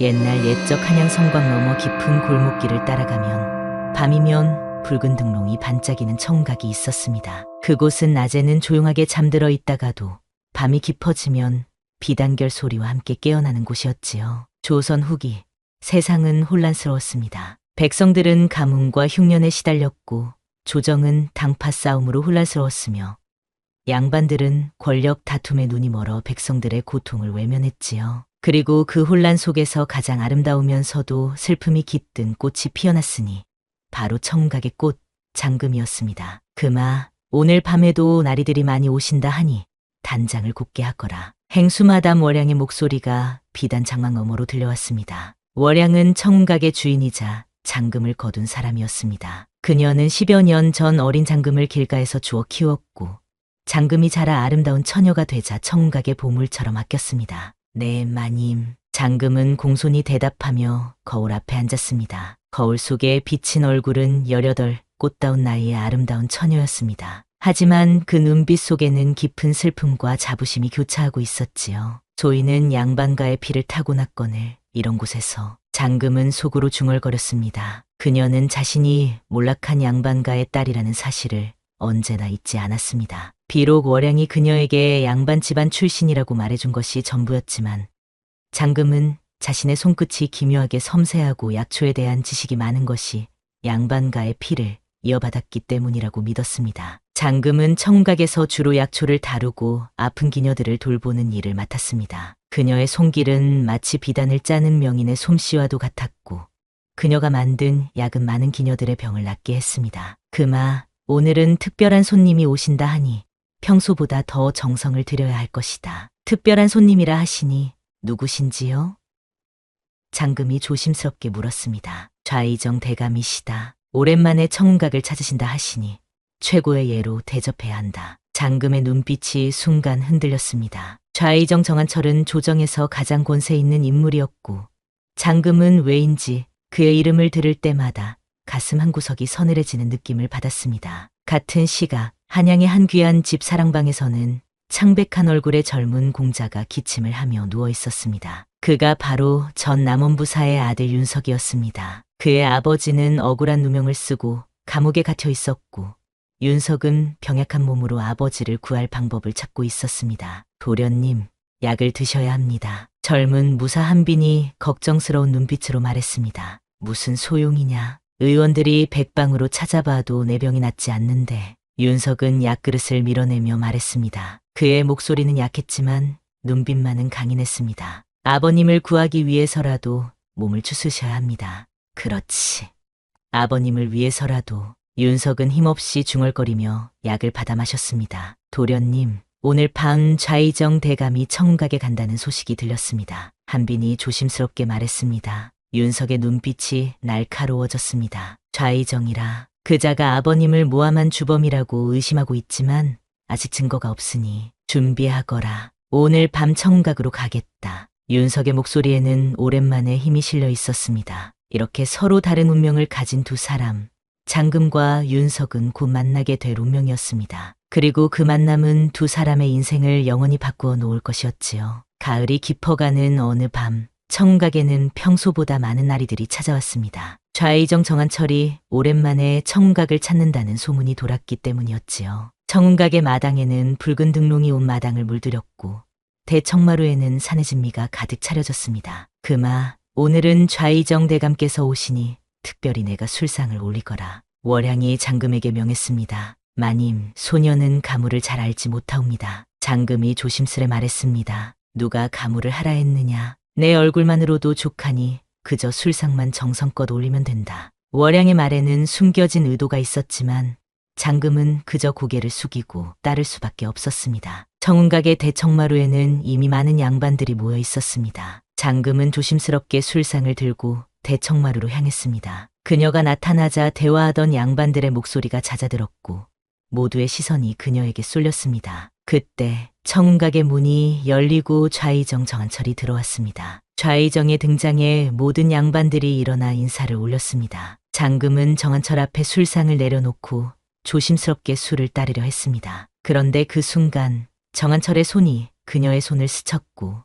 옛날 옛적 한양 성곽 너머 깊은 골목길을 따라가면 밤이면 붉은 등롱이 반짝이는 청각이 있었습니다. 그곳은 낮에는 조용하게 잠들어 있다가도 밤이 깊어지면 비단결 소리와 함께 깨어나는 곳이었지요. 조선 후기 세상은 혼란스러웠습니다. 백성들은 가뭄과 흉년에 시달렸고 조정은 당파 싸움으로 혼란스러웠으며 양반들은 권력 다툼에 눈이 멀어 백성들의 고통을 외면했지요. 그리고 그 혼란 속에서 가장 아름다우면서도 슬픔이 깃든 꽃이 피어났으니 바로 청각의 꽃 장금이었습니다. 그마 오늘 밤에도 나리들이 많이 오신다 하니 단장을 굽게 하거라. 행수마담 월양의 목소리가 비단 장막 너머로 들려왔습니다. 월양은 청각의 주인이자 장금을 거둔 사람이었습니다. 그녀는 10여 년 전 어린 장금을 길가에서 주워 키웠고 장금이 자라 아름다운 처녀가 되자 청각의 보물처럼 아꼈습니다. 네, 마님. 장금은 공손히 대답하며 거울 앞에 앉았습니다. 거울 속에 비친 얼굴은 18 꽃다운 나이의 아름다운 처녀였습니다. 하지만 그 눈빛 속에는 깊은 슬픔과 자부심이 교차하고 있었지요. 조이는 양반가의 피를 타고났거늘 이런 곳에서 장금은 속으로 중얼거렸습니다. 그녀는 자신이 몰락한 양반가의 딸이라는 사실을 언제나 잊지 않았습니다. 비록 월양이 그녀에게 양반 집안 출신이라고 말해준 것이 전부였지만 장금은 자신의 손끝이 기묘하게 섬세하고 약초에 대한 지식이 많은 것이 양반가의 피를 이어받았기 때문이라고 믿었습니다. 장금은 청각에서 주로 약초를 다루고 아픈 기녀들을 돌보는 일을 맡았습니다. 그녀의 손길은 마치 비단을 짜는 명인의 솜씨와도 같았고 그녀가 만든 약은 많은 기녀들의 병을 낫게 했습니다. 그마 오늘은 특별한 손님이 오신다 하니 평소보다 더 정성을 들여야 할 것이다. 특별한 손님이라 하시니 누구신지요? 장금이 조심스럽게 물었습니다. 좌의정 대감이시다. 오랜만에 청각을 찾으신다 하시니 최고의 예로 대접해야 한다. 장금의 눈빛이 순간 흔들렸습니다. 좌의정 정한철은 조정에서 가장 권세 있는 인물이었고 장금은 왜인지 그의 이름을 들을 때마다 가슴 한구석이 서늘해지는 느낌을 받았습니다. 같은 시각 한양의 한 귀한 집 사랑방에서는 창백한 얼굴의 젊은 공자가 기침을 하며 누워 있었습니다. 그가 바로 전 남원부사의 아들 윤석이었습니다. 그의 아버지는 억울한 누명을 쓰고 감옥에 갇혀 있었고 윤석은 병약한 몸으로 아버지를 구할 방법을 찾고 있었습니다. 도련님, 약을 드셔야 합니다. 젊은 무사 한빈이 걱정스러운 눈빛으로 말했습니다. 무슨 소용이냐. 의원들이 백방으로 찾아봐도 내 병이 낫지 않는데. 윤석은 약그릇을 밀어내며 말했습니다. 그의 목소리는 약했지만 눈빛만은 강인했습니다. 아버님을 구하기 위해서라도 몸을 추스셔야 합니다. 그렇지. 아버님을 위해서라도. 윤석은 힘없이 중얼거리며 약을 받아 마셨습니다. 도련님, 오늘 밤 좌의정 대감이 청각에 간다는 소식이 들렸습니다. 한빈이 조심스럽게 말했습니다. 윤석의 눈빛이 날카로워졌습니다. 좌의정이라. 그자가 아버님을 모함한 주범이라고 의심하고 있지만 아직 증거가 없으니 준비하거라. 오늘 밤 청각으로 가겠다. 윤석의 목소리에는 오랜만에 힘이 실려 있었습니다. 이렇게 서로 다른 운명을 가진 두 사람, 장금과 윤석은 곧 만나게 될 운명이었습니다. 그리고 그 만남은 두 사람의 인생을 영원히 바꾸어 놓을 것이었지요. 가을이 깊어가는 어느 밤, 청각에는 평소보다 많은 나리들이 찾아왔습니다. 좌의정 정한철이 오랜만에 청각을 찾는다는 소문이 돌았기 때문이었지요. 청각의 마당에는 붉은 등롱이 온 마당을 물들였고 대청마루에는 산해진미가 가득 차려졌습니다. 그마 오늘은 좌의정 대감께서 오시니 특별히 내가 술상을 올리거라. 월양이 장금에게 명했습니다. 마님, 소녀는 가무를 잘 알지 못하옵니다. 장금이 조심스레 말했습니다. 누가 가무를 하라 했느냐. 내 얼굴만으로도 족하니 그저 술상만 정성껏 올리면 된다. 월양의 말에는 숨겨진 의도가 있었지만 장금은 그저 고개를 숙이고 따를 수밖에 없었습니다. 청운각의 대청마루에는 이미 많은 양반들이 모여 있었습니다. 장금은 조심스럽게 술상을 들고 대청마루로 향했습니다. 그녀가 나타나자 대화하던 양반들의 목소리가 잦아들었고 모두의 시선이 그녀에게 쏠렸습니다. 그때 청운각의 문이 열리고 좌의정 정한철이 들어왔습니다. 좌의정의 등장에 모든 양반들이 일어나 인사를 올렸습니다. 장금은 정한철 앞에 술상을 내려놓고 조심스럽게 술을 따르려 했습니다. 그런데 그 순간 정한철의 손이 그녀의 손을 스쳤고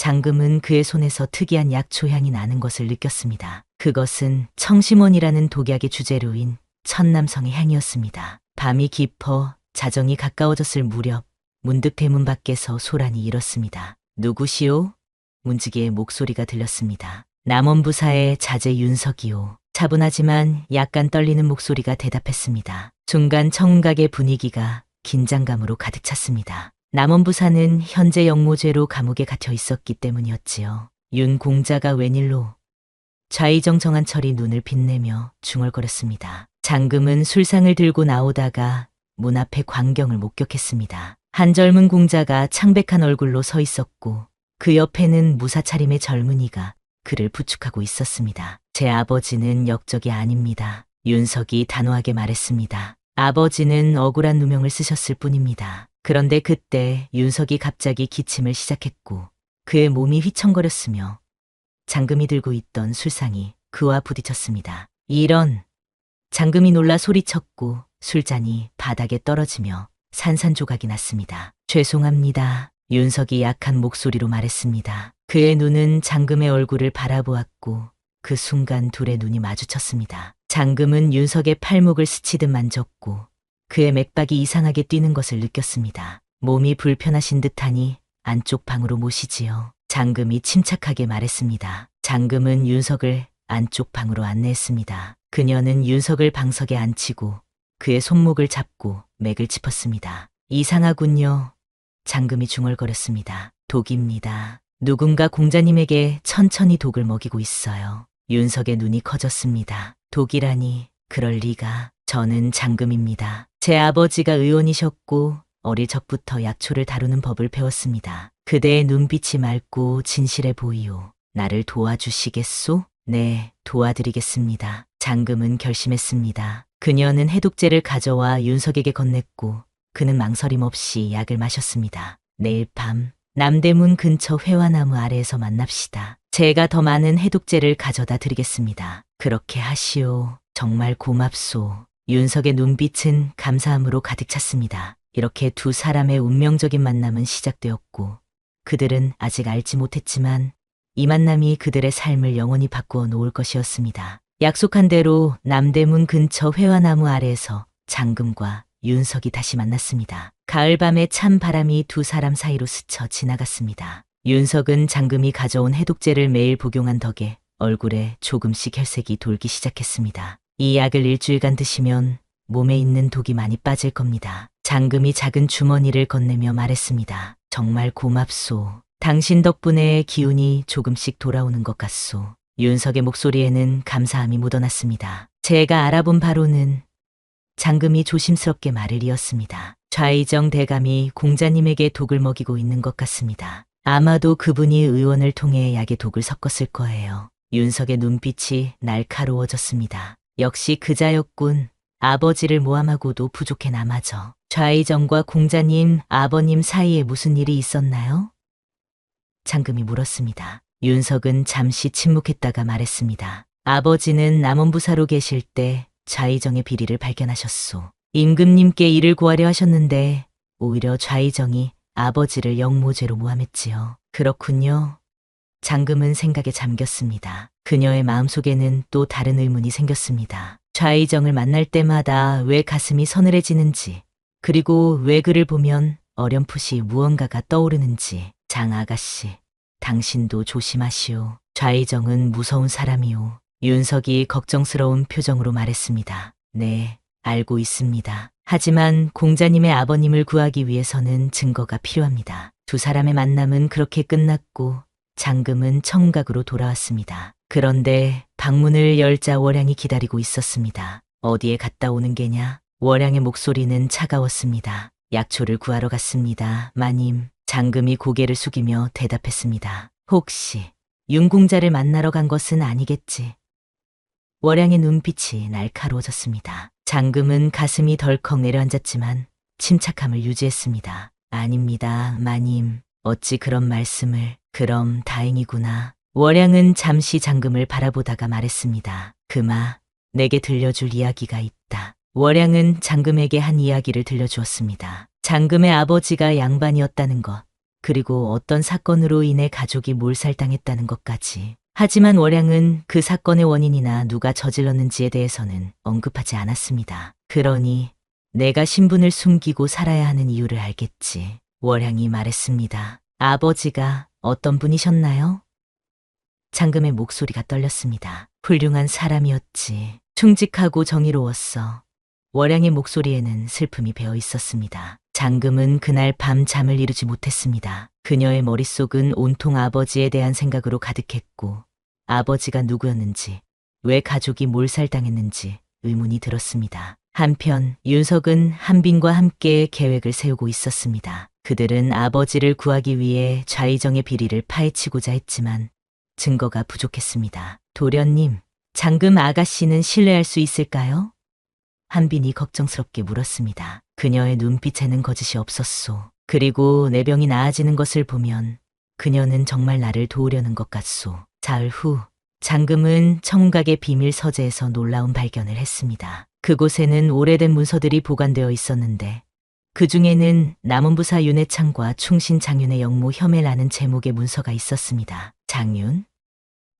장금은 그의 손에서 특이한 약초 향이 나는 것을 느꼈습니다. 그것은 청심원이라는 독약의 주재료인 천남성의 향이었습니다. 밤이 깊어 자정이 가까워졌을 무렵 문득 대문 밖에서 소란이 일었습니다. 누구시오? 문지기의 목소리가 들렸습니다. 남원부사의 자제 윤석이오. 차분하지만 약간 떨리는 목소리가 대답했습니다. 순간 청각의 분위기가 긴장감으로 가득 찼습니다. 남원부사는 현재 영모죄로 감옥에 갇혀 있었기 때문이었지요. 윤 공자가 웬일로? 좌의정 정한철이 눈을 빛내며 중얼거렸습니다. 장금은 술상을 들고 나오다가 문 앞에 광경을 목격했습니다. 한 젊은 공자가 창백한 얼굴로 서 있었고 그 옆에는 무사 차림의 젊은이가 그를 부축하고 있었습니다. 제 아버지는 역적이 아닙니다. 윤석이 단호하게 말했습니다. 아버지는 억울한 누명을 쓰셨을 뿐입니다. 그런데 그때 윤석이 갑자기 기침을 시작했고 그의 몸이 휘청거렸으며 장금이 들고 있던 술상이 그와 부딪혔습니다. 이런! 장금이 놀라 소리쳤고 술잔이 바닥에 떨어지며 산산조각이 났습니다. 죄송합니다. 윤석이 약한 목소리로 말했습니다. 그의 눈은 장금의 얼굴을 바라보았고 그 순간 둘의 눈이 마주쳤습니다. 장금은 윤석의 팔목을 스치듯 만졌고 그의 맥박이 이상하게 뛰는 것을 느꼈습니다. 몸이 불편하신 듯하니 안쪽 방으로 모시지요. 장금이 침착하게 말했습니다. 장금은 윤석을 안쪽 방으로 안내했습니다. 그녀는 윤석을 방석에 앉히고 그의 손목을 잡고 맥을 짚었습니다. 이상하군요. 장금이 중얼거렸습니다. 독입니다. 누군가 공자님에게 천천히 독을 먹이고 있어요. 윤석의 눈이 커졌습니다. 독이라니, 그럴 리가. 저는 장금입니다. 제 아버지가 의원이셨고 어릴 적부터 약초를 다루는 법을 배웠습니다. 그대의 눈빛이 맑고 진실해 보이오. 나를 도와주시겠소? 네, 도와드리겠습니다. 장금은 결심했습니다. 그녀는 해독제를 가져와 윤석에게 건넸고 그는 망설임 없이 약을 마셨습니다. 내일 밤 남대문 근처 회화나무 아래에서 만납시다. 제가 더 많은 해독제를 가져다 드리겠습니다. 그렇게 하시오. 정말 고맙소. 윤석의 눈빛은 감사함으로 가득 찼습니다. 이렇게 두 사람의 운명적인 만남은 시작되었고 그들은 아직 알지 못했지만 이 만남이 그들의 삶을 영원히 바꾸어 놓을 것이었습니다. 약속한 대로 남대문 근처 회화나무 아래에서 장금과 윤석이 다시 만났습니다. 가을밤에 찬 바람이 두 사람 사이로 스쳐 지나갔습니다. 윤석은 장금이 가져온 해독제를 매일 복용한 덕에 얼굴에 조금씩 혈색이 돌기 시작했습니다. 이 약을 일주일간 드시면 몸에 있는 독이 많이 빠질 겁니다. 장금이 작은 주머니를 건네며 말했습니다. 정말 고맙소. 당신 덕분에 기운이 조금씩 돌아오는 것 같소. 윤석의 목소리에는 감사함이 묻어났습니다. 제가 알아본 바로는 장금이 조심스럽게 말을 이었습니다. 좌의정 대감이 공자님에게 독을 먹이고 있는 것 같습니다. 아마도 그분이 의원을 통해 약에 독을 섞었을 거예요. 윤석의 눈빛이 날카로워졌습니다. 역시 그자였군. 아버지를 모함하고도 부족해 남아져. 좌의정과 공자님, 아버님 사이에 무슨 일이 있었나요? 장금이 물었습니다. 윤석은 잠시 침묵했다가 말했습니다. 아버지는 남원부사로 계실 때 좌의정의 비리를 발견하셨소. 임금님께 이를 고하려 하셨는데 오히려 좌의정이 아버지를 영모죄로 모함했지요. 그렇군요. 장금은 생각에 잠겼습니다. 그녀의 마음속에는 또 다른 의문이 생겼습니다. 좌의정을 만날 때마다 왜 가슴이 서늘해지는지, 그리고 왜 그를 보면 어렴풋이 무언가가 떠오르는지. 장 아가씨, 당신도 조심하시오. 좌의정은 무서운 사람이오. 윤석이 걱정스러운 표정으로 말했습니다. 네, 알고 있습니다. 하지만 공자님의 아버님을 구하기 위해서는 증거가 필요합니다. 두 사람의 만남은 그렇게 끝났고 장금은 청각으로 돌아왔습니다. 그런데 방문을 열자 월양이 기다리고 있었습니다. 어디에 갔다 오는 게냐? 월양의 목소리는 차가웠습니다. 약초를 구하러 갔습니다, 마님. 장금이 고개를 숙이며 대답했습니다. 혹시 윤공자를 만나러 간 것은 아니겠지? 월양의 눈빛이 날카로워졌습니다. 장금은 가슴이 덜컥 내려앉았지만 침착함을 유지했습니다. 아닙니다, 마님. 어찌 그런 말씀을. 그럼 다행이구나. 월양은 잠시 장금을 바라보다가 말했습니다. 그마, 내게 들려줄 이야기가 있다. 월양은 장금에게 한 이야기를 들려주었습니다. 장금의 아버지가 양반이었다는 것, 그리고 어떤 사건으로 인해 가족이 몰살당했다는 것까지. 하지만 월양은 그 사건의 원인이나 누가 저질렀는지에 대해서는 언급하지 않았습니다. 그러니 내가 신분을 숨기고 살아야 하는 이유를 알겠지. 월양이 말했습니다. 아버지가 어떤 분이셨나요? 장금의 목소리가 떨렸습니다. 훌륭한 사람이었지. 충직하고 정의로웠어. 월양의 목소리에는 슬픔이 배어 있었습니다. 장금은 그날 밤 잠을 이루지 못했습니다. 그녀의 머릿속은 온통 아버지에 대한 생각으로 가득했고 아버지가 누구였는지, 왜 가족이 몰살당했는지 의문이 들었습니다. 한편 윤석은 한빈과 함께 계획을 세우고 있었습니다. 그들은 아버지를 구하기 위해 좌의정의 비리를 파헤치고자 했지만 증거가 부족했습니다. 도련님, 장금 아가씨는 신뢰할 수 있을까요? 한빈이 걱정스럽게 물었습니다. 그녀의 눈빛에는 거짓이 없었소. 그리고 내 병이 나아지는 것을 보면 그녀는 정말 나를 도우려는 것 같소. 사흘 후 장금은 청각의 비밀 서재에서 놀라운 발견을 했습니다. 그곳에는 오래된 문서들이 보관되어 있었는데 그 중에는 남원부사 윤해창과 충신 장윤의 영모 혐해라는 제목의 문서가 있었습니다. 장윤?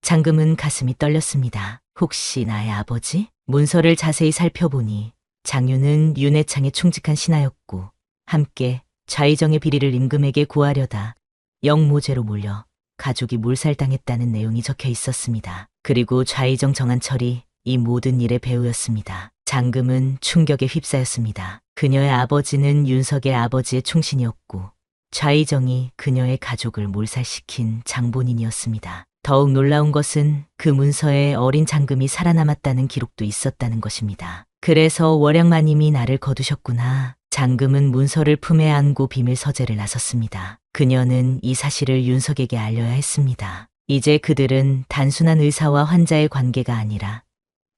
장금은 가슴이 떨렸습니다. 혹시 나의 아버지? 문서를 자세히 살펴보니 장윤은 윤해창의 충직한 신하였고 함께 좌의정의 비리를 임금에게 구하려다 영모죄로 몰려 가족이 몰살당했다는 내용이 적혀 있었습니다. 그리고 좌의정 정한철이 이 모든 일의 배우였습니다. 장금은 충격에 휩싸였습니다. 그녀의 아버지는 윤석의 아버지의 충신이었고 좌의정이 그녀의 가족을 몰살시킨 장본인이었습니다. 더욱 놀라운 것은 그 문서에 어린 장금이 살아남았다는 기록도 있었다는 것입니다. 그래서 월양마님이 나를 거두셨구나. 장금은 문서를 품에 안고 비밀 서재를 나섰습니다. 그녀는 이 사실을 윤석에게 알려야 했습니다. 이제 그들은 단순한 의사와 환자의 관계가 아니라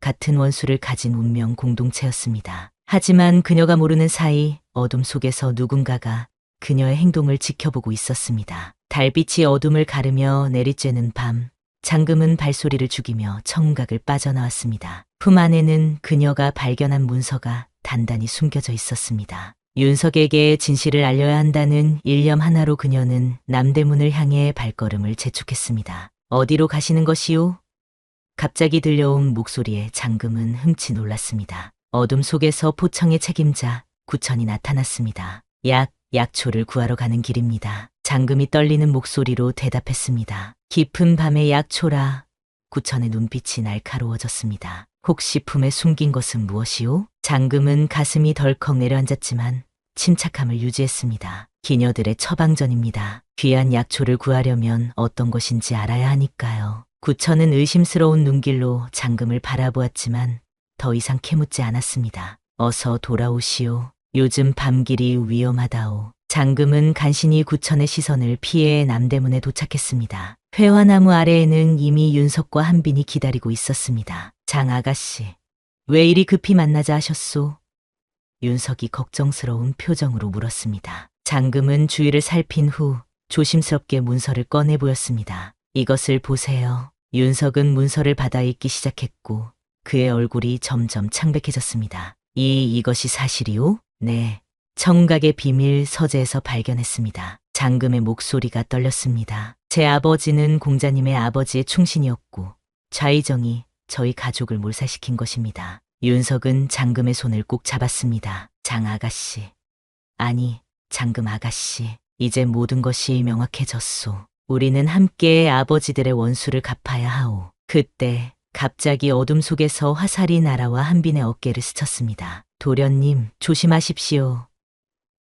같은 원수를 가진 운명 공동체였습니다. 하지만 그녀가 모르는 사이 어둠 속에서 누군가가 그녀의 행동을 지켜보고 있었습니다. 달빛이 어둠을 가르며 내리쬐는 밤, 장금은 발소리를 죽이며 청각을 빠져나왔습니다. 품 안에는 그녀가 발견한 문서가 단단히 숨겨져 있었습니다. 윤석에게 진실을 알려야 한다는 일념 하나로 그녀는 남대문을 향해 발걸음을 재촉했습니다. 어디로 가시는 것이오? 갑자기 들려온 목소리에 장금은 흠칫 놀랐습니다. 어둠 속에서 포청의 책임자 구천이 나타났습니다. 약초를 구하러 가는 길입니다. 장금이 떨리는 목소리로 대답했습니다. 깊은 밤의 약초라. 구천의 눈빛이 날카로워졌습니다. 혹시 품에 숨긴 것은 무엇이오? 장금은 가슴이 덜컥 내려앉았지만 침착함을 유지했습니다. 기녀들의 처방전입니다. 귀한 약초를 구하려면 어떤 것인지 알아야 하니까요. 구천은 의심스러운 눈길로 장금을 바라보았지만 더 이상 캐묻지 않았습니다. 어서 돌아오시오. 요즘 밤길이 위험하다오. 장금은 간신히 구천의 시선을 피해 남대문에 도착했습니다. 회화나무 아래에는 이미 윤석과 한빈이 기다리고 있었습니다. 장 아가씨, 왜 이리 급히 만나자 하셨소? 윤석이 걱정스러운 표정으로 물었습니다. 장금은 주위를 살핀 후 조심스럽게 문서를 꺼내 보였습니다. 이것을 보세요. 윤석은 문서를 받아 읽기 시작했고 그의 얼굴이 점점 창백해졌습니다. 이것이 사실이오? 네. 청각의 비밀 서재에서 발견했습니다. 장금의 목소리가 떨렸습니다. 제 아버지는 공자님의 아버지의 충신이었고 좌의정이 저희 가족을 몰살시킨 것입니다. 윤석은 장금의 손을 꼭 잡았습니다. 장 아가씨. 아니, 장금 아가씨. 이제 모든 것이 명확해졌소. 우리는 함께 아버지들의 원수를 갚아야 하오. 그때 갑자기 어둠 속에서 화살이 날아와 한빈의 어깨를 스쳤습니다. 도련님, 조심하십시오.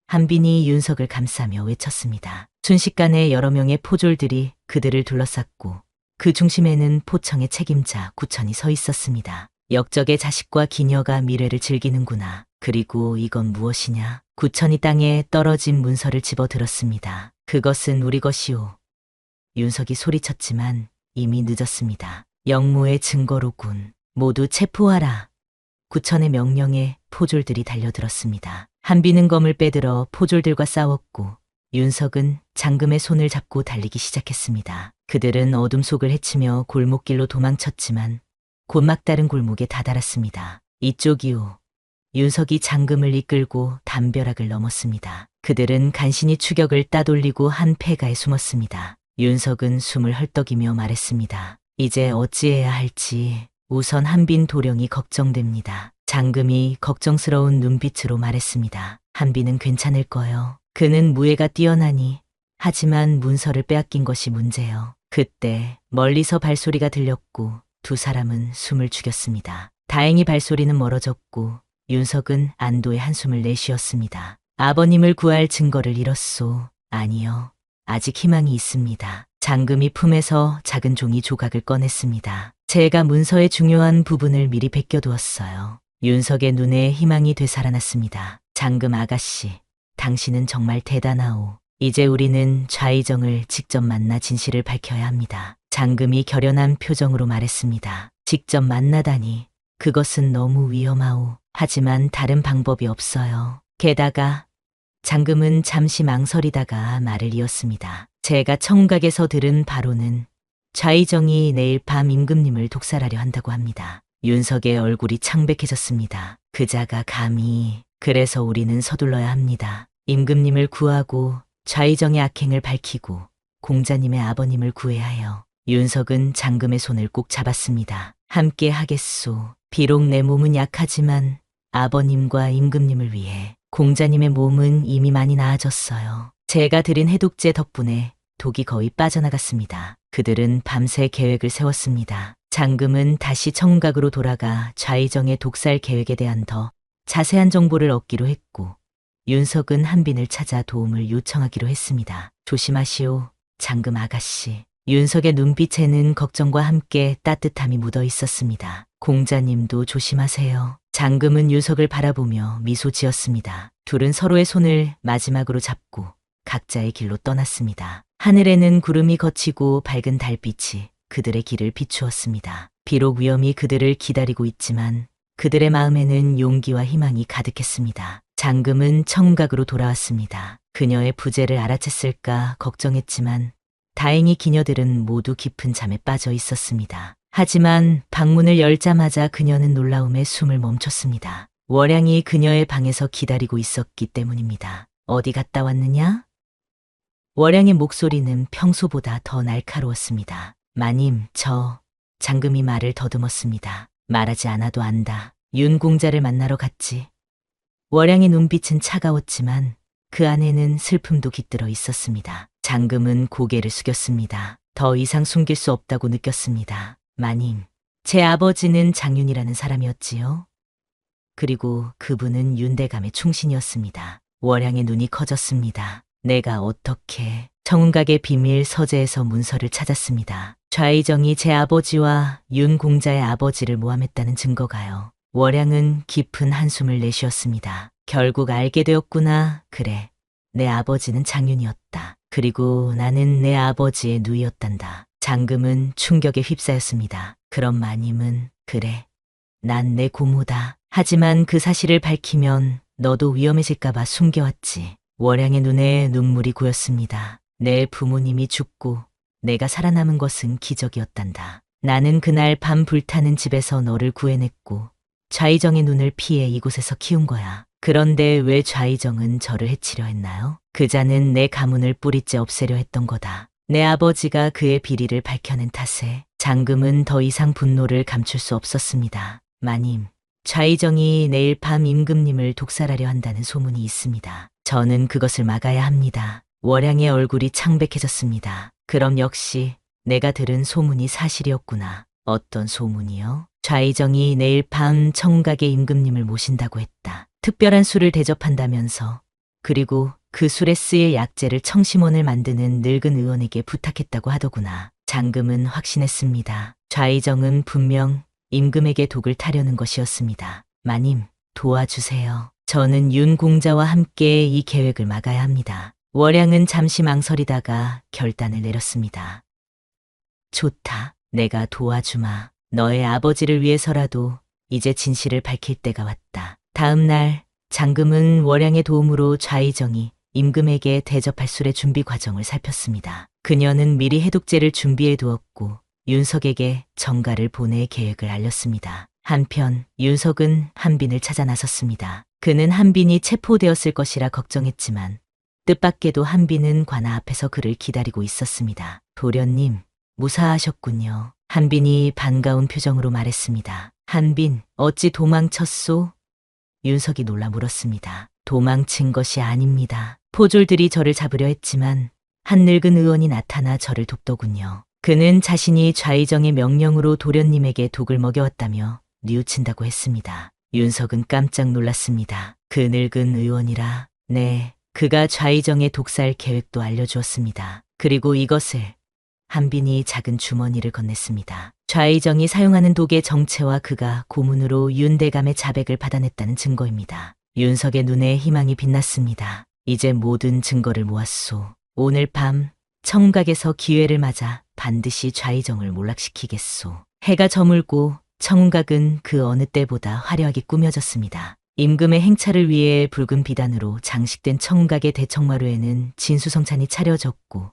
한빈이 윤석을 감싸며 외쳤습니다. 순식간에 여러 명의 포졸들이 그들을 둘러쌌고 그 중심에는 포청의 책임자 구천이 서 있었습니다. 역적의 자식과 기녀가 미래를 즐기는구나. 그리고 이건 무엇이냐? 구천이 땅에 떨어진 문서를 집어들었습니다. 그것은 우리 것이오. 윤석이 소리쳤지만 이미 늦었습니다. 영모의 증거로군. 모두 체포하라. 구천의 명령에 포졸들이 달려들었습니다. 한빈은 검을 빼들어 포졸들과 싸웠고 윤석은 장금의 손을 잡고 달리기 시작했습니다. 그들은 어둠 속을 헤치며 골목길로 도망쳤지만 곧 막다른 골목에 다다랐습니다. 이쪽이오. 윤석이 장금을 이끌고 담벼락을 넘었습니다. 그들은 간신히 추격을 따돌리고 한 폐가에 숨었습니다. 윤석은 숨을 헐떡이며 말했습니다. 이제 어찌해야 할지 우선 한빈 도령이 걱정됩니다. 장금이 걱정스러운 눈빛으로 말했습니다. 한빈은 괜찮을 거요. 그는 무예가 뛰어나니 하지만 문서를 빼앗긴 것이 문제요. 그때 멀리서 발소리가 들렸고 두 사람은 숨을 죽였습니다. 다행히 발소리는 멀어졌고 윤석은 안도의 한숨을 내쉬었습니다. 아버님을 구할 증거를 잃었소. 아니요. 아직 희망이 있습니다. 장금이 품에서 작은 종이 조각을 꺼냈습니다. 제가 문서의 중요한 부분을 미리 베껴두었어요. 윤석의 눈에 희망이 되살아났습니다. 장금 아가씨, 당신은 정말 대단하오. 이제 우리는 좌의정을 직접 만나 진실을 밝혀야 합니다. 장금이 결연한 표정으로 말했습니다. 직접 만나다니 그것은 너무 위험하오. 하지만 다른 방법이 없어요. 게다가 장금은 잠시 망설이다가 말을 이었습니다. 제가 청각에서 들은 바로는 좌의정이 내일 밤 임금님을 독살하려 한다고 합니다. 윤석의 얼굴이 창백해졌습니다. 그자가 감히... 그래서 우리는 서둘러야 합니다. 임금님을 구하고 좌의정의 악행을 밝히고 공자님의 아버님을 구해야 해요. 윤석은 장금의 손을 꼭 잡았습니다. 함께 하겠소. 비록 내 몸은 약하지만 아버님과 임금님을 위해. 공자님의 몸은 이미 많이 나아졌어요. 제가 드린 해독제 덕분에 독이 거의 빠져나갔습니다. 그들은 밤새 계획을 세웠습니다. 장금은 다시 청각으로 돌아가 좌의정의 독살 계획에 대한 더 자세한 정보를 얻기로 했고 윤석은 한빈을 찾아 도움을 요청하기로 했습니다. 조심하시오, 장금 아가씨. 윤석의 눈빛에는 걱정과 함께 따뜻함이 묻어 있었습니다. 공자님도 조심하세요. 장금은 윤석을 바라보며 미소 지었습니다. 둘은 서로의 손을 마지막으로 잡고 각자의 길로 떠났습니다. 하늘에는 구름이 걷히고 밝은 달빛이 그들의 길을 비추었습니다. 비록 위험이 그들을 기다리고 있지만 그들의 마음에는 용기와 희망이 가득했습니다. 장금은 청각으로 돌아왔습니다. 그녀의 부재를 알아챘을까 걱정했지만 다행히 기녀들은 모두 깊은 잠에 빠져 있었습니다. 하지만 방문을 열자마자 그녀는 놀라움에 숨을 멈췄습니다. 월양이 그녀의 방에서 기다리고 있었기 때문입니다. 어디 갔다 왔느냐? 월양의 목소리는 평소보다 더 날카로웠습니다. 마님, 장금이 말을 더듬었습니다. 말하지 않아도 안다. 윤공자를 만나러 갔지. 월양의 눈빛은 차가웠지만 그 안에는 슬픔도 깃들어 있었습니다. 장금은 고개를 숙였습니다. 더 이상 숨길 수 없다고 느꼈습니다. 마님, 제 아버지는 장윤이라는 사람이었지요. 그리고 그분은 윤대감의 충신이었습니다. 월양의 눈이 커졌습니다. 내가 어떻게... 청운각의 비밀 서재에서 문서를 찾았습니다. 좌의정이 제 아버지와 윤공자의 아버지를 모함했다는 증거가요. 월양은 깊은 한숨을 내쉬었습니다. 결국 알게 되었구나. 그래, 내 아버지는 장윤이었다. 그리고 나는 내 아버지의 누이였단다. 장금은 충격에 휩싸였습니다. 그럼 마님은... 그래, 난 내 고모다. 하지만 그 사실을 밝히면 너도 위험해질까봐 숨겨왔지. 월양의 눈에 눈물이 고였습니다. 내 부모님이 죽고 내가 살아남은 것은 기적이었단다. 나는 그날 밤 불타는 집에서 너를 구해냈고 좌의정의 눈을 피해 이곳에서 키운 거야. 그런데 왜 좌의정은 저를 해치려 했나요? 그자는 내 가문을 뿌리째 없애려 했던 거다. 내 아버지가 그의 비리를 밝혀낸 탓에. 장금은 더 이상 분노를 감출 수 없었습니다. 마님, 좌의정이 내일 밤 임금님을 독살하려 한다는 소문이 있습니다. 저는 그것을 막아야 합니다. 월양의 얼굴이 창백해졌습니다. 그럼 역시 내가 들은 소문이 사실이었구나. 어떤 소문이요? 좌의정이 내일 밤 청각에 임금님을 모신다고 했다. 특별한 술을 대접한다면서. 그리고 그 술에 쓰일 약재를 청심원을 만드는 늙은 의원에게 부탁했다고 하더구나. 장금은 확신했습니다. 좌의정은 분명 임금에게 독을 타려는 것이었습니다. 마님, 도와주세요. 저는 윤공자와 함께 이 계획을 막아야 합니다. 월양은 잠시 망설이다가 결단을 내렸습니다. 좋다. 내가 도와주마. 너의 아버지를 위해서라도 이제 진실을 밝힐 때가 왔다. 다음 날 장금은 월양의 도움으로 좌의정이 임금에게 대접할 술의 준비 과정을 살폈습니다. 그녀는 미리 해독제를 준비해 두었고 윤석에게 정가를 보낼 계획을 알렸습니다. 한편 윤석은 한빈을 찾아 나섰습니다. 그는 한빈이 체포되었을 것이라 걱정했지만 뜻밖에도 한빈은 관아 앞에서 그를 기다리고 있었습니다. 도련님, 무사하셨군요. 한빈이 반가운 표정으로 말했습니다. 한빈, 어찌 도망쳤소? 윤석이 놀라 물었습니다. 도망친 것이 아닙니다. 포졸들이 저를 잡으려 했지만 한 늙은 의원이 나타나 저를 돕더군요. 그는 자신이 좌의정의 명령으로 도련님에게 독을 먹여왔다며 뉘우친다고 했습니다. 윤석은 깜짝 놀랐습니다. 그 늙은 의원이라. 네, 그가 좌의정의 독살 계획도 알려주었습니다. 그리고 이것을. 한빈이 작은 주머니를 건넸습니다. 좌의정이 사용하는 독의 정체와 그가 고문으로 윤대감의 자백을 받아냈다는 증거입니다. 윤석의 눈에 희망이 빛났습니다. 이제 모든 증거를 모았소. 오늘 밤 청각에서 기회를 맞아 반드시 좌의정을 몰락시키겠소. 해가 저물고 청각은 그 어느 때보다 화려하게 꾸며졌습니다. 임금의 행차를 위해 붉은 비단으로 장식된 청각의 대청마루에는 진수성찬이 차려졌고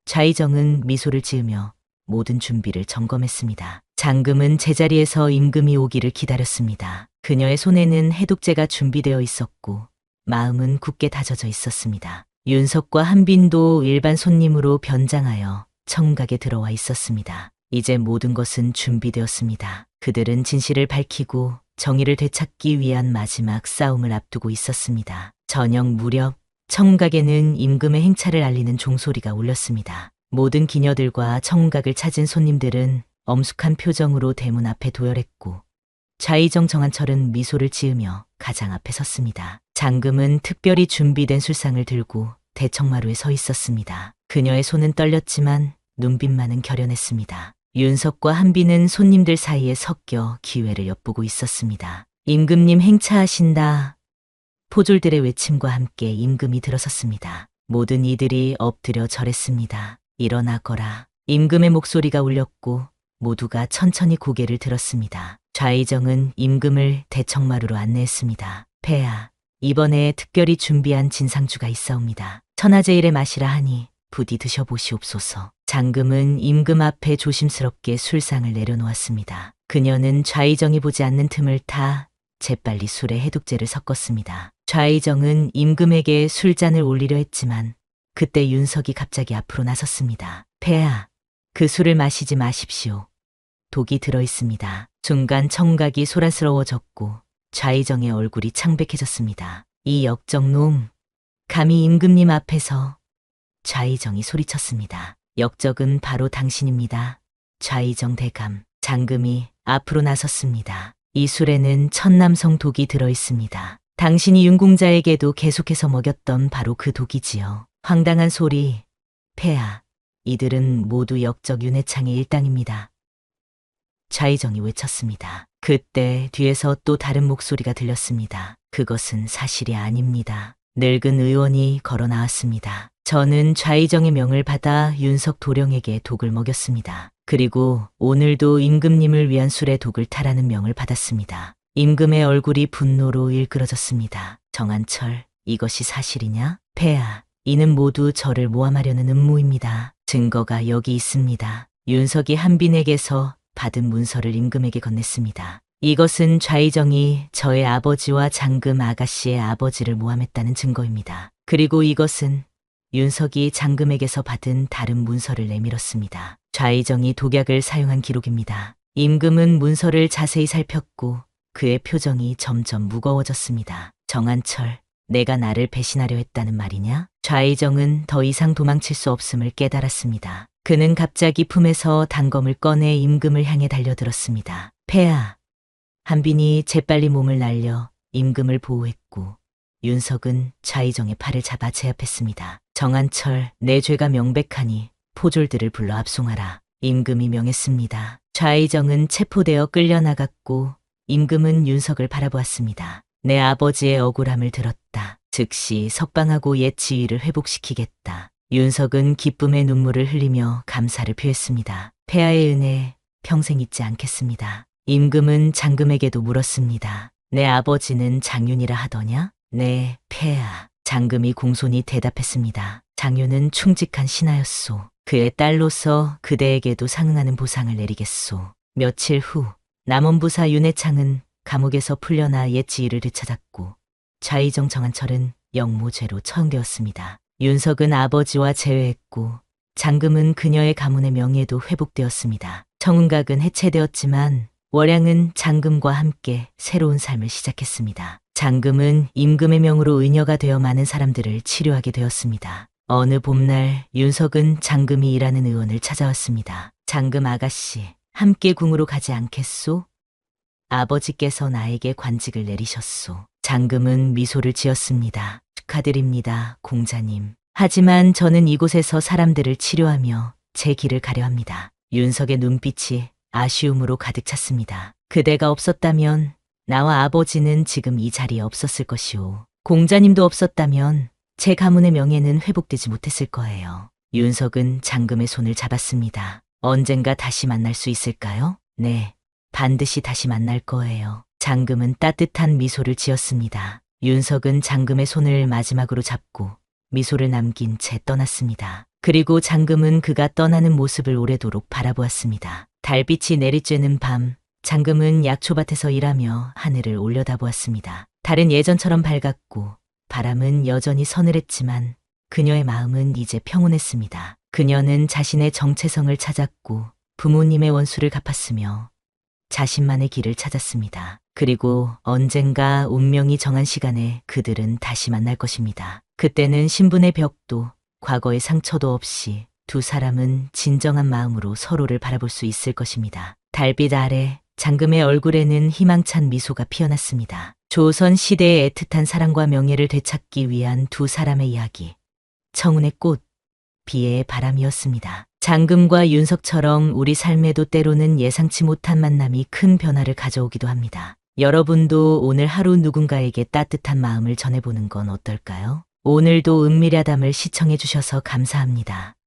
좌의정은 미소를 지으며 모든 준비를 점검했습니다. 장금은 제자리에서 임금이 오기를 기다렸습니다. 그녀의 손에는 해독제가 준비되어 있었고 마음은 굳게 다져져 있었습니다. 윤석과 한빈도 일반 손님으로 변장하여 청각에 들어와 있었습니다. 이제 모든 것은 준비되었습니다. 그들은 진실을 밝히고 정의를 되찾기 위한 마지막 싸움을 앞두고 있었습니다. 저녁 무렵 청각에는 임금의 행차를 알리는 종소리가 울렸습니다. 모든 기녀들과 청각을 찾은 손님들은 엄숙한 표정으로 대문 앞에 도열했고 좌의정 정한철은 미소를 지으며 가장 앞에 섰습니다. 장금은 특별히 준비된 술상을 들고 대청마루에 서 있었습니다. 그녀의 손은 떨렸지만 눈빛만은 결연했습니다. 윤석과 한빈은 손님들 사이에 섞여 기회를 엿보고 있었습니다. 임금님 행차하신다. 포졸들의 외침과 함께 임금이 들어섰습니다. 모든 이들이 엎드려 절했습니다. 일어나거라. 임금의 목소리가 울렸고 모두가 천천히 고개를 들었습니다. 좌의정은 임금을 대청마루로 안내했습니다. 폐하, 이번에 특별히 준비한 진상주가 있사옵니다. 천하제일의 맛이라 하니 부디 드셔보시옵소서. 장금은 임금 앞에 조심스럽게 술상을 내려놓았습니다. 그녀는 좌의정이 보지 않는 틈을 타 재빨리 술에 해독제를 섞었습니다. 좌의정은 임금에게 술잔을 올리려 했지만 그때 윤석이 갑자기 앞으로 나섰습니다. 폐하, 그 술을 마시지 마십시오. 독이 들어있습니다. 순간 청각이 소란스러워졌고 좌의정의 얼굴이 창백해졌습니다. 이 역적놈, 감히 임금님 앞에서. 좌의정이 소리쳤습니다. 역적은 바로 당신입니다. 좌의정 대감. 장금이 앞으로 나섰습니다. 이 술에는 천남성 독이 들어있습니다. 당신이 윤공자에게도 계속해서 먹였던 바로 그 독이지요. 황당한 소리. 폐하, 이들은 모두 역적 윤회창의 일당입니다. 좌의정이 외쳤습니다. 그때 뒤에서 또 다른 목소리가 들렸습니다. 그것은 사실이 아닙니다. 늙은 의원이 걸어 나왔습니다. 저는 좌의정의 명을 받아 윤석 도령에게 독을 먹였습니다. 그리고 오늘도 임금님을 위한 술에 독을 타라는 명을 받았습니다. 임금의 얼굴이 분노로 일그러졌습니다. 정한철, 이것이 사실이냐? 폐하, 이는 모두 저를 모함하려는 음모입니다. 증거가 여기 있습니다. 윤석이 한빈에게서 받은 문서를 임금에게 건넸습니다. 이것은 좌의정이 저의 아버지와 장금 아가씨의 아버지를 모함했다는 증거입니다. 그리고 이것은 윤석이 장금에게서 받은 다른 문서를 내밀었습니다. 좌의정이 독약을 사용한 기록입니다. 임금은 문서를 자세히 살폈고 그의 표정이 점점 무거워졌습니다. 정한철, 내가 나를 배신하려 했다는 말이냐? 좌의정은 더 이상 도망칠 수 없음을 깨달았습니다. 그는 갑자기 품에서 단검을 꺼내 임금을 향해 달려들었습니다. 폐하, 한빈이 재빨리 몸을 날려 임금을 보호했고 윤석은 좌의정의 팔을 잡아 제압했습니다. 정한철, 내 죄가 명백하니 포졸들을 불러 압송하라. 임금이 명했습니다. 좌의정은 체포되어 끌려나갔고 임금은 윤석을 바라보았습니다. 내 아버지의 억울함을 들었다. 즉시 석방하고 옛 지위를 회복시키겠다. 윤석은 기쁨의 눈물을 흘리며 감사를 표했습니다. 폐하의 은혜 평생 잊지 않겠습니다. 임금은 장금에게도 물었습니다. 내 아버지는 장윤이라 하더냐? 네, 폐하. 장금이 공손히 대답했습니다. 장윤은 충직한 신하였소. 그의 딸로서 그대에게도 상응하는 보상을 내리겠소. 며칠 후 남원부사 윤회창은 감옥에서 풀려나 옛 지위를 되찾았고 좌의정 정한철은 영모죄로 처형되었습니다. 윤석은 아버지와 재회했고 장금은 그녀의 가문의 명예도 회복되었습니다. 청운각은 해체되었지만 월양은 장금과 함께 새로운 삶을 시작했습니다. 장금은 임금의 명으로 의녀가 되어 많은 사람들을 치료하게 되었습니다. 어느 봄날 윤석은 장금이 일하는 의원을 찾아왔습니다. 장금 아가씨, 함께 궁으로 가지 않겠소? 아버지께서 나에게 관직을 내리셨소. 장금은 미소를 지었습니다. 축하드립니다, 공자님. 하지만 저는 이곳에서 사람들을 치료하며 제 길을 가려 합니다. 윤석의 눈빛이 아쉬움으로 가득 찼습니다. 그대가 없었다면 나와 아버지는 지금 이 자리에 없었을 것이오. 공자님도 없었다면 제 가문의 명예는 회복되지 못했을 거예요. 윤석은 장금의 손을 잡았습니다. 언젠가 다시 만날 수 있을까요? 네, 반드시 다시 만날 거예요. 장금은 따뜻한 미소를 지었습니다. 윤석은 장금의 손을 마지막으로 잡고 미소를 남긴 채 떠났습니다. 그리고 장금은 그가 떠나는 모습을 오래도록 바라보았습니다. 달빛이 내리쬐는 밤, 장금은 약초밭에서 일하며 하늘을 올려다보았습니다. 달은 예전처럼 밝았고 바람은 여전히 서늘했지만 그녀의 마음은 이제 평온했습니다. 그녀는 자신의 정체성을 찾았고 부모님의 원수를 갚았으며 자신만의 길을 찾았습니다. 그리고 언젠가 운명이 정한 시간에 그들은 다시 만날 것입니다. 그때는 신분의 벽도 과거의 상처도 없이 두 사람은 진정한 마음으로 서로를 바라볼 수 있을 것입니다. 달빛 아래 장금의 얼굴에는 희망찬 미소가 피어났습니다. 조선 시대의 애틋한 사랑과 명예를 되찾기 위한 두 사람의 이야기. 청운의 꽃, 비애의 바람이었습니다. 장금과 윤석처럼 우리 삶에도 때로는 예상치 못한 만남이 큰 변화를 가져오기도 합니다. 여러분도 오늘 하루 누군가에게 따뜻한 마음을 전해보는 건 어떨까요? 오늘도 은밀야담을 시청해 주셔서 감사합니다.